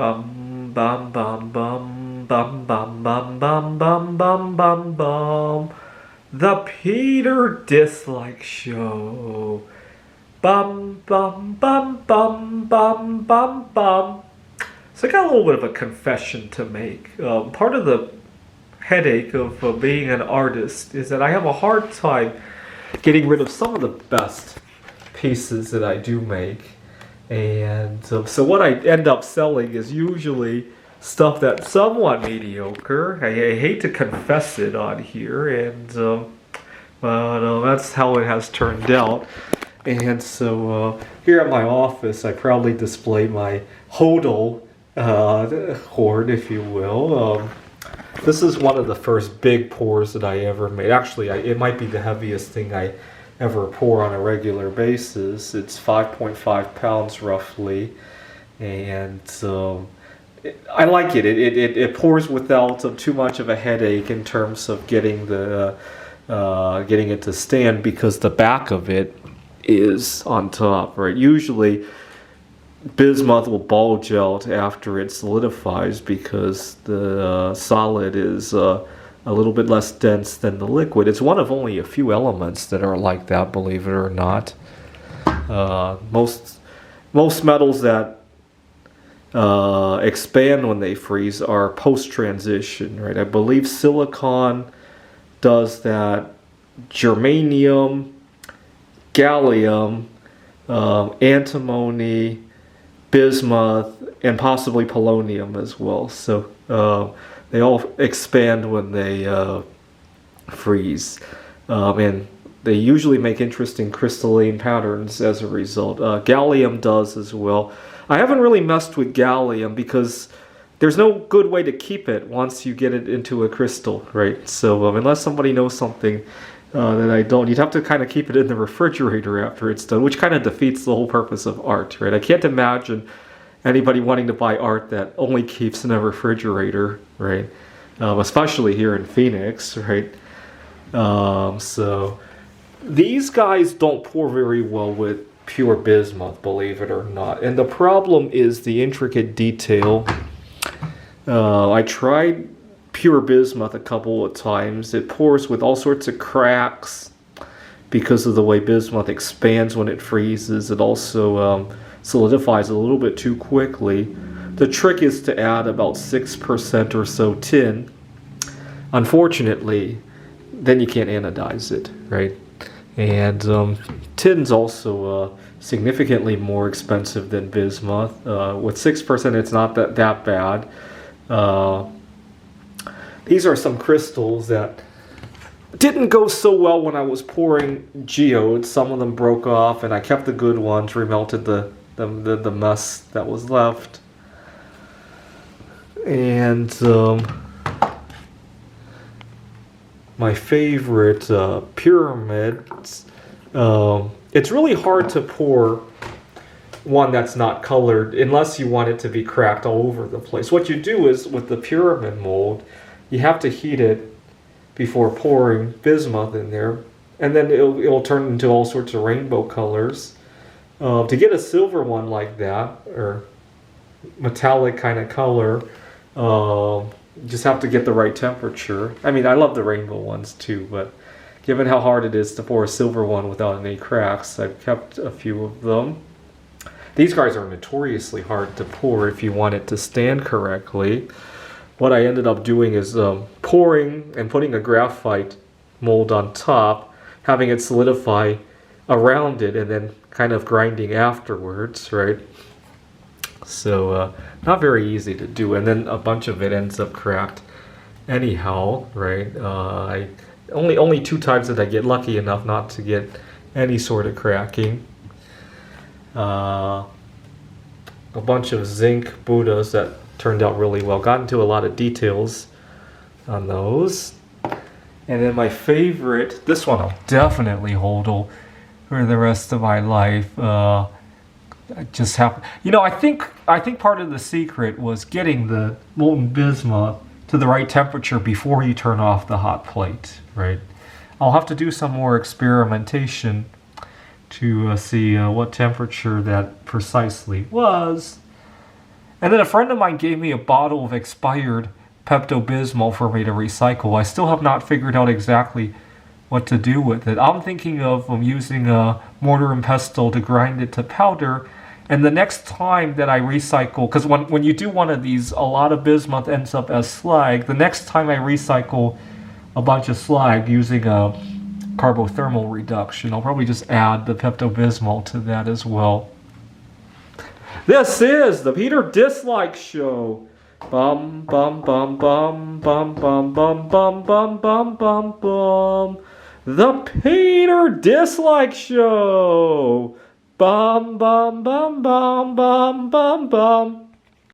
Bum bum bum bum bum bum bum bum bum bum bum bum. The Peter Dislike Show. Bum bum bum bum bum bum bum. So I got a little bit of a confession to make. Part of the headache of being an artist is that I have a hard time getting rid of some of the best pieces that I do make. And so what I end up selling is usually stuff that's somewhat mediocre. I hate to confess it on here, but that's how it has turned out. And so here at my office, I proudly display my Hodl hoard, if you will. This is one of the first big pours that I ever made. Actually, it might be the heaviest thing I ever pour on a regular basis. It's 5.5 pounds roughly, and I like it. It pours without too much of a headache in terms of getting it to stand, because the back of it is on top, right? Usually bismuth will bulge out after it solidifies because the solid is a little bit less dense than the liquid. It's one of only a few elements that are like that, believe it or not. Most metals that expand when they freeze are post-transition, right? I believe silicon does that, germanium, gallium, antimony, bismuth, and possibly polonium as well. So they all expand when they freeze, and they usually make interesting crystalline patterns as a result. Gallium does as well. I haven't really messed with gallium because there's no good way to keep it once you get it into a crystal, right? So unless somebody knows something that I don't, you'd have to kind of keep it in the refrigerator after it's done, which kind of defeats the whole purpose of art, right? I can't imagine anybody wanting to buy art that only keeps in a refrigerator, right? Especially here in Phoenix, right? So these guys don't pour very well with pure bismuth, believe it or not. And the problem is the intricate detail. I tried pure bismuth a couple of times. It pours with all sorts of cracks because of the way bismuth expands when it freezes. It also solidifies a little bit too quickly. The trick is to add about 6% or so tin. Unfortunately, then you can't anodize it, right? And tin's also significantly more expensive than bismuth. With 6%, it's not that bad. These are some crystals that didn't go so well when I was pouring geodes. Some of them broke off, and I kept the good ones, remelted the mess that was left. And my favorite pyramids. It's really hard to pour one that's not colored unless you want it to be cracked all over the place. What you do is, with the pyramid mold, you have to heat it before pouring bismuth in there, and then it'll turn into all sorts of rainbow colors. To get a silver one like that, or metallic kind of color, you just have to get the right temperature. I mean, I love the rainbow ones too, but given how hard it is to pour a silver one without any cracks, I've kept a few of them. These guys are notoriously hard to pour if you want it to stand correctly. What I ended up doing is pouring and putting a graphite mold on top, having it solidify around it, and then kind of grinding afterwards, right? So not very easy to do, and then a bunch of it ends up cracked anyhow, right? Only 2 times did I get lucky enough not to get any sort of cracking. A bunch of zinc Buddhas that turned out really well. Got into a lot of details on those. And then my favorite, this one I'll definitely hold for the rest of my life. I just have, I think part of the secret was getting the molten bismuth to the right temperature before you turn off the hot plate, right? I'll have to do some more experimentation to see what temperature that precisely was. And then a friend of mine gave me a bottle of expired Pepto-Bismol for me to recycle. I still have not figured out exactly what to do with it. I'm thinking of using a mortar and pestle to grind it to powder. And the next time that I recycle, because when you do one of these, a lot of bismuth ends up as slag. The next time I recycle a bunch of slag using a carbothermal reduction, I'll probably just add the Pepto-Bismol to that as well. This is the Peter Dislike Show. Bum bum bum bum bum bum bum bum bum bum bum bum. The Peter Dislike Show. Bum bum bum bum bum bum bum.